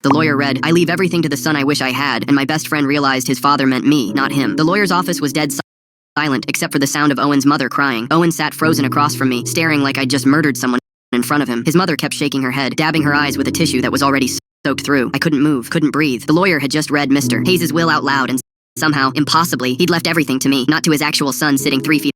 The lawyer read, "I leave everything to the son I wish I had, and my best friend realized his father meant me, not him." The lawyer's office was dead silent, except for the sound of Owen's mother crying. Owen sat frozen across from me, staring like I'd just murdered someone in front of him. His mother kept shaking her head, dabbing her eyes with a tissue that was already soaked through. I couldn't move, couldn't breathe. The lawyer had just read Mr. Hayes' will out loud, and somehow, impossibly, he'd left everything to me, not to his actual son sitting 3 feet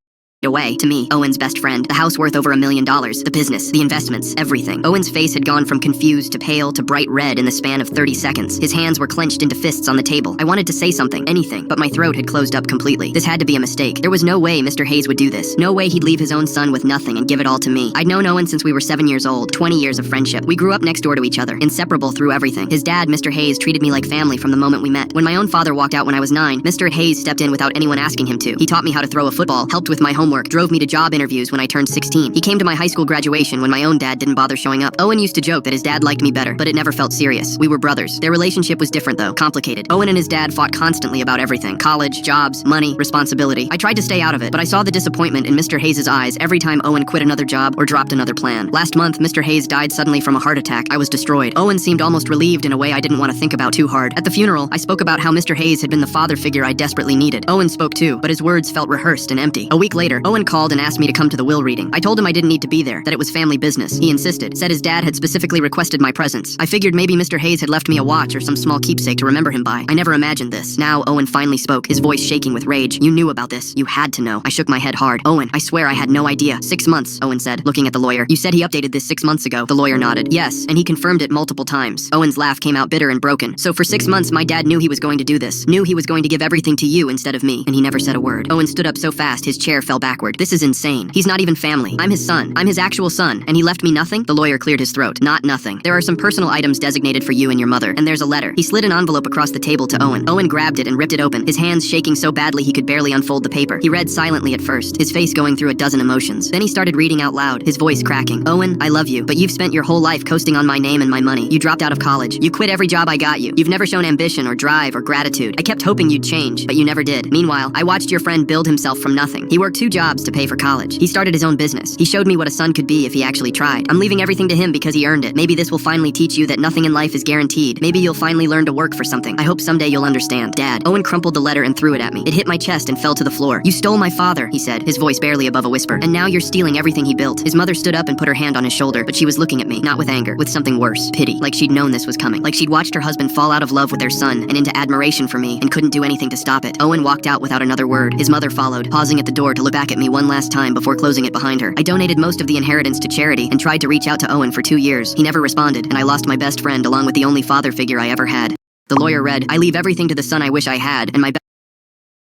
away. To me, Owen's best friend, the house worth over $1 million, the business, the investments, everything. Owen's face had gone from confused to pale to bright red in the span of 30 seconds. His hands were clenched into fists on the table. I wanted to say something, anything, but my throat had closed up completely. This had to be a mistake. There was no way Mr. Hayes would do this. No way he'd leave his own son with nothing and give it all to me. I'd known Owen since we were 7 years old, 20 years of friendship. We grew up next door to each other, inseparable through everything. His dad, Mr. Hayes, treated me like family from the moment we met. When my own father walked out when I was 9, Mr. Hayes stepped in without anyone asking him to. He taught me how to throw a football, helped with my homework, drove me to job interviews when I turned 16. He came to my high school graduation when my own dad didn't bother showing up. Owen used to joke that his dad liked me better, but it never felt serious. We were brothers. Their relationship was different though, complicated. Owen and his dad fought constantly about everything. College, jobs, money, responsibility. I tried to stay out of it, but I saw the disappointment in Mr. Hayes' eyes every time Owen quit another job or dropped another plan. Last month, Mr. Hayes died suddenly from a heart attack. I was destroyed. Owen seemed almost relieved in a way I didn't want to think about too hard. At the funeral, I spoke about how Mr. Hayes had been the father figure I desperately needed. Owen spoke too, but his words felt rehearsed and empty. A week later, Owen called and asked me to come to the will reading. I told him I didn't need to be there, that it was family business. He insisted, said his dad had specifically requested my presence. I figured maybe Mr. Hayes had left me a watch or some small keepsake to remember him by. I never imagined this. Now, Owen finally spoke, his voice shaking with rage. "You knew about this. You had to know." I shook my head hard. "Owen, I swear I had no idea." 6 months, Owen said, looking at the lawyer. "You said he updated this 6 months ago." The lawyer nodded. "Yes, and he confirmed it multiple times." Owen's laugh came out bitter and broken. "So for 6 months, my dad knew he was going to do this. Knew he was going to give everything to you instead of me, and he never said a word." Owen stood up so fast, his chair fell backward. "This is insane. He's not even family. I'm his son. I'm his actual son, and he left me nothing?" The lawyer cleared his throat. "Not nothing. There are some personal items designated for you and your mother, and there's a letter." He slid an envelope across the table to Owen. Owen grabbed it and ripped it open, his hands shaking so badly he could barely unfold the paper. He read silently at first, his face going through a dozen emotions. Then he started reading out loud, his voice cracking. "Owen, I love you, but you've spent your whole life coasting on my name and my money. You dropped out of college. You quit every job I got you. You've never shown ambition or drive or gratitude. I kept hoping you'd change, but you never did. Meanwhile, I watched your friend build himself from nothing. He worked 2 jobs to pay for college. He started his own business. He showed me what a son could be if he actually tried. I'm leaving everything to him because he earned it. Maybe this will finally teach you that nothing in life is guaranteed. Maybe you'll finally learn to work for something. I hope someday you'll understand. Dad." Owen crumpled the letter and threw it at me. It hit my chest and fell to the floor. "You stole my father," he said, his voice barely above a whisper. "And now you're stealing everything he built." His mother stood up and put her hand on his shoulder, but she was looking at me, not with anger, with something worse, pity, like she'd known this was coming, like she'd watched her husband fall out of love with their son and into admiration for me and couldn't do anything to stop it. Owen walked out without another word. His mother followed, pausing at the door to look back at me one last time before closing it behind her. I donated most of the inheritance to charity and tried to reach out to Owen for 2 years. He never responded, and I lost my best friend along with the only father figure I ever had. The lawyer read, "I leave everything to the son I wish I had, and my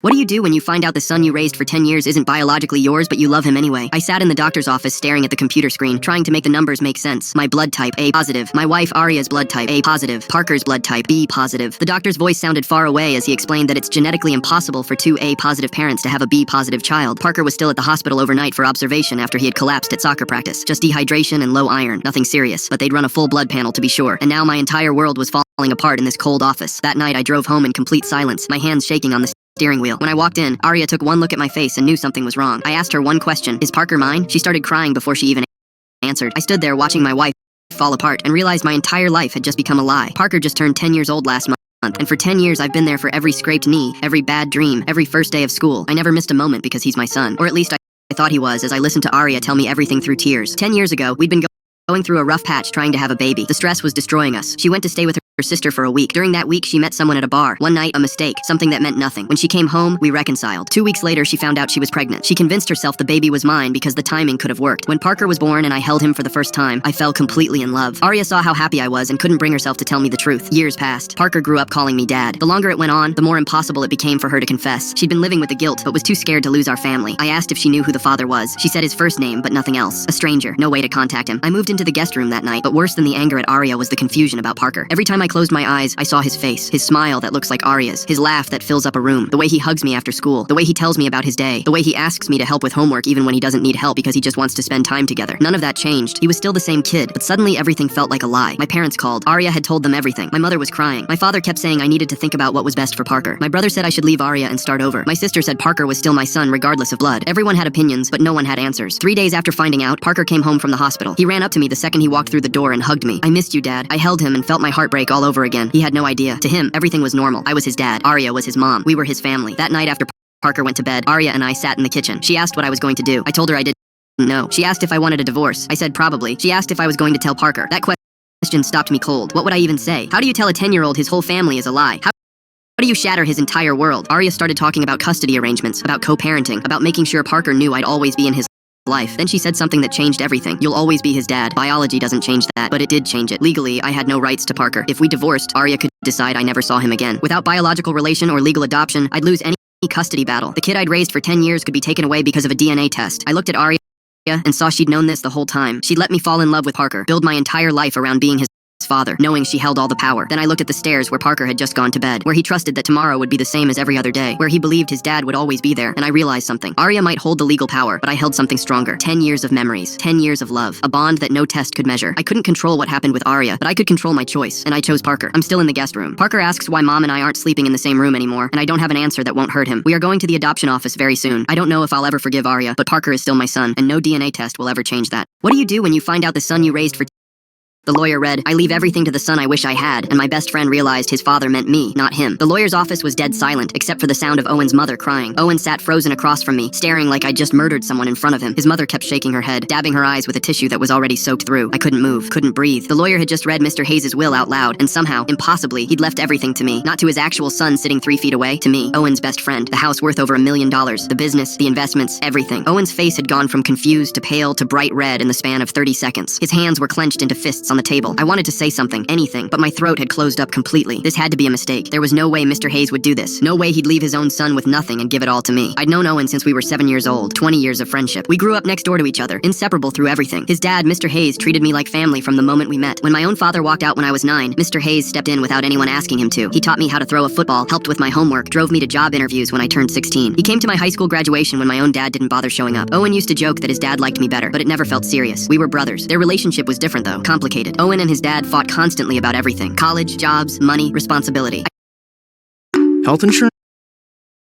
What do you do when you find out the son you raised for 10 years isn't biologically yours, but you love him anyway?" I sat in the doctor's office staring at the computer screen, trying to make the numbers make sense. My blood type, A positive. My wife Aria's blood type, A positive. Parker's blood type, B positive. The doctor's voice sounded far away as he explained that it's genetically impossible for 2 A positive parents to have a B positive child. Parker was still at the hospital overnight for observation after he had collapsed at soccer practice. Just dehydration and low iron. Nothing serious, but they'd run a full blood panel to be sure. And now my entire world was falling apart in this cold office. That night I drove home in complete silence, my hands shaking on the steering wheel. When I walked in, Aria took one look at my face and knew something was wrong. I asked her one question, "Is Parker mine?" She started crying before she even answered. I stood there watching my wife fall apart and realized my entire life had just become a lie. Parker just turned 10 years old last month, and for 10 years I've been there for every scraped knee, every bad dream, every first day of school. I never missed a moment because he's my son, or at least I thought he was as I listened to Aria tell me everything through tears. 10 years ago, we'd been going through a rough patch trying to have a baby. The stress was destroying us. She went to stay with her sister for a week. During that week, she met someone at a bar. One night, a mistake, something that meant nothing. When she came home, we reconciled. 2 weeks later, she found out she was pregnant. She convinced herself the baby was mine because the timing could have worked. When Parker was born and I held him for the first time, I fell completely in love. Aria saw how happy I was and couldn't bring herself to tell me the truth. Years passed. Parker grew up calling me dad. The longer it went on, the more impossible it became for her to confess. She'd been living with the guilt, but was too scared to lose our family. I asked if she knew who the father was. She said his first name, but nothing else. A stranger. No way to contact him. I moved into the guest room that night, but worse than the anger at Aria was the confusion about Parker. Every time I closed my eyes, I saw his face, his smile that looks like Aria's, his laugh that fills up a room, the way he hugs me after school, the way he tells me about his day, the way he asks me to help with homework even when he doesn't need help because he just wants to spend time together. None of that changed. He was still the same kid, but suddenly everything felt like a lie. My parents called. Aria had told them everything. My mother was crying. My father kept saying I needed to think about what was best for Parker. My brother said I should leave Aria and start over. My sister said Parker was still my son regardless of blood. Everyone had opinions, but no one had answers. 3 days after finding out, Parker came home from the hospital. He ran up to me the second he walked through the door and hugged me. "I missed you, Dad." I held him and felt my heart break like all over again. He had no idea. To him, everything was normal. I was his dad. Arya was his mom. We were his family. That night after Parker went to bed, Arya and I sat in the kitchen. She asked what I was going to do. I told her I didn't know. She asked if I wanted a divorce. I said probably. She asked if I was going to tell Parker. That question stopped me cold. What would I even say? How do you tell a 10-year-old his whole family is a lie? How do you shatter his entire world? Arya started talking about custody arrangements, about co-parenting, about making sure Parker knew I'd always be in his life. Then she said something that changed everything. You'll always be his dad. Biology doesn't change that, but it did change it. Legally, I had no rights to Parker. If we divorced, Arya could decide I never saw him again. Without biological relation or legal adoption, I'd lose any custody battle. The kid I'd raised for 10 years could be taken away because of a DNA test. I looked at Arya and saw she'd known this the whole time. She'd let me fall in love with Parker, build my entire life around being his father, knowing she held all the power. Then I looked at the stairs where Parker had just gone to bed, where he trusted that tomorrow would be the same as every other day, where he believed his dad would always be there, and I realized something. Arya might hold the legal power, but I held something stronger. 10 years of memories, 10 years of love, a bond that no test could measure. I couldn't control what happened with Arya, but I could control my choice, and I chose Parker. I'm still in the guest room. Parker asks why Mom and I aren't sleeping in the same room anymore, and I don't have an answer that won't hurt him. We are going to the adoption office very soon. I don't know if I'll ever forgive Arya, but Parker is still my son, and no DNA test will ever change that. What do you do when you find out the son you raised for The lawyer read, I leave everything to the son I wish I had, and my best friend realized his father meant me, not him. The lawyer's office was dead silent, except for the sound of Owen's mother crying. Owen sat frozen across from me, staring like I'd just murdered someone in front of him. His mother kept shaking her head, dabbing her eyes with a tissue that was already soaked through. I couldn't move, couldn't breathe. The lawyer had just read Mr. Hayes' will out loud, and somehow, impossibly, he'd left everything to me. Not to his actual son sitting 3 feet away, to me, Owen's best friend. The house worth over $1 million, the business, the investments, everything. Owen's face had gone from confused to pale to bright red in the span of 30 seconds. His hands were clenched into fists on the table. I wanted to say something, anything, but my throat had closed up completely. This had to be a mistake. There was no way Mr. Hayes would do this. No way he'd leave his own son with nothing and give it all to me. I'd known Owen since we were 7 years old, 20 years of friendship. We grew up next door to each other, inseparable through everything. His dad, Mr. Hayes, treated me like family from the moment we met. When my own father walked out when I was 9, Mr. Hayes stepped in without anyone asking him to. He taught me how to throw a football, helped with my homework, drove me to job interviews when I turned 16. He came to my high school graduation when my own dad didn't bother showing up. Owen used to joke that his dad liked me better, but it never felt serious. We were brothers. Their relationship was different though, complicated. Owen and his dad fought constantly about everything. College, jobs, money, responsibility. Health insurance?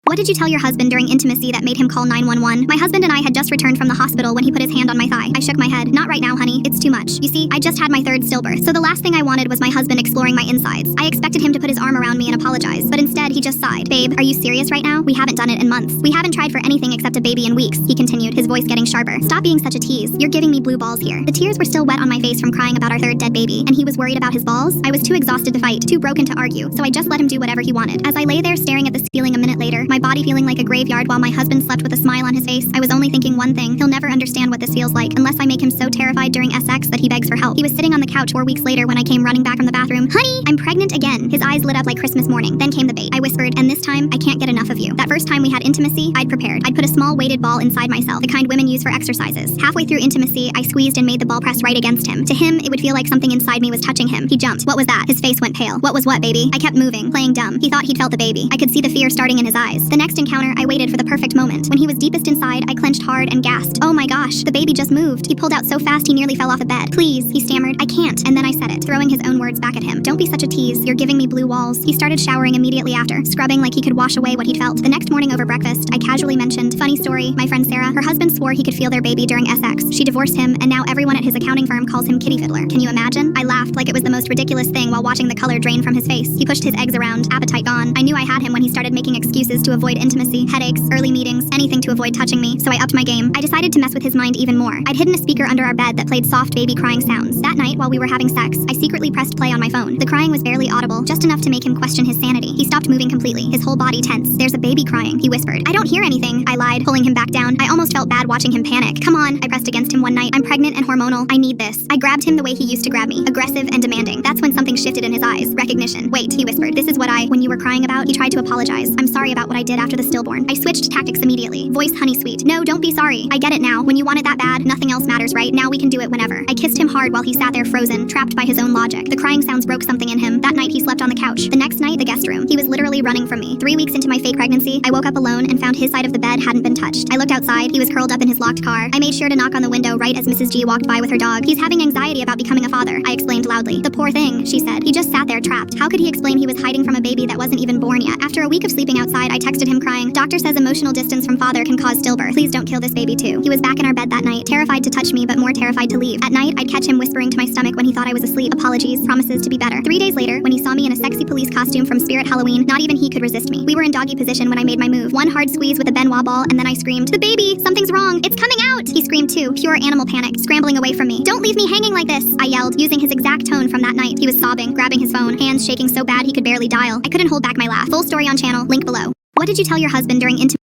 What did you tell your husband during intimacy that made him call 911? My husband and I had just returned from the hospital when he put his hand on my thigh. I shook my head. Not right now, honey. It's too much. You see, I just had my 3rd stillbirth, so the last thing I wanted was my husband exploring my insides. I expected him to put his arm around me and apologize, but instead he just sighed. Babe, are you serious right now? We haven't done it in months. We haven't tried for anything except a baby in weeks, he continued, his voice getting sharper. Stop being such a tease. You're giving me blue balls here. The tears were still wet on my face from crying about our 3rd dead baby, and he was worried about his balls? I was too exhausted to fight, too broken to argue, so I just let him do whatever he wanted. As I lay there staring at the ceiling a minute later, my body feeling like a graveyard while my husband slept with a smile on his face, I was only thinking one thing: he'll never understand what this feels like unless I make him so terrified during sex that he begs for help. He was sitting on the couch 4 weeks later when I came running back from the bathroom. Honey, I'm pregnant again. His eyes lit up like Christmas morning. Then came the bait. I whispered, and this time, I can't get enough of you. That first time we had intimacy, I'd prepared. I'd put a small weighted ball inside myself, the kind women use for exercises. Halfway through intimacy, I squeezed and made the ball press right against him. To him, it would feel like something inside me was touching him. He jumped. What was that? His face went pale. What was what, baby? I kept moving, playing dumb. He thought he'd felt the baby. I could see the fear starting in his eyes. The next encounter, I waited for the perfect moment. When he was deepest inside, I clenched hard and gasped. Oh my gosh, the baby just moved. He pulled out so fast he nearly fell off the bed. Please, he stammered. I can't. And then I said it, throwing his own words back at him. Don't be such a tease. You're giving me blue walls. He started showering immediately after, scrubbing like he could wash away what he'd felt. The next morning over breakfast, I casually mentioned, funny story, my friend Sarah, her husband swore he could feel their baby during sex. She divorced him, and now everyone at his accounting firm calls him Kitty Fiddler. Can you imagine? I laughed like it was the most ridiculous thing while watching the color drain from his face. He pushed his eggs around, appetite gone. I knew I had him when he started making excuses to avoid intimacy, headaches, early meetings, anything to avoid touching me, so I upped my game. I decided to mess with his mind even more. I'd hidden a speaker under our bed that played soft baby crying sounds. That night, while we were having sex, I secretly pressed play on my phone. The crying was barely audible, just enough to make him question his sanity. He stopped moving completely, his whole body tense. There's a baby crying, he whispered. I don't hear anything, I lied, pulling him back down. I almost felt bad watching him panic. Come on, I pressed against him one night. I'm pregnant and hormonal. I need this. I grabbed him the way he used to grab me, aggressive and demanding. That's when something shifted in his eyes. Recognition. Wait, he whispered. This is what when you were crying about. He tried to apologize. I'm sorry about what I did after the stillborn. I switched tactics immediately. Voice honey sweet. No, don't be sorry. I get it now. When you want it that bad, nothing else matters, right? Now we can do it whenever. I kissed him hard while he sat there frozen, trapped by his own logic. The crying sounds broke something in him. That night he slept on the couch. The next night, the guest room. He was literally running from me. 3 weeks into my fake pregnancy, I woke up alone and found his side of the bed hadn't been touched. I looked outside. He was curled up in his locked car. I made sure to knock on the window right as Mrs. G walked by with her dog. He's having anxiety about becoming a father, I explained loudly. The poor thing, she said. He just sat there trapped. How could he explain he was hiding from a baby that wasn't even born yet? After a week of sleeping outside, I texted texted him crying. Doctor says emotional distance from father can cause stillbirth. Please don't kill this baby too. He was back in our bed that night, terrified to touch me but more terrified to leave. At night, I'd catch him whispering to my stomach when he thought I was asleep. Apologies, promises to be better. 3 days later, when he saw me in a sexy police costume from Spirit Halloween, not even he could resist me. We were in doggy position when I made my move. One hard squeeze with a Benoit ball, and then I screamed, "The baby! Something's wrong! It's coming out!" He screamed too, pure animal panic, scrambling away from me. "Don't leave me hanging like this!" I yelled, using his exact tone from that night. He was sobbing, grabbing his phone, hands shaking so bad he could barely dial. I couldn't hold back my laugh. Full story on channel, link below. What did you tell your husband during intimacy?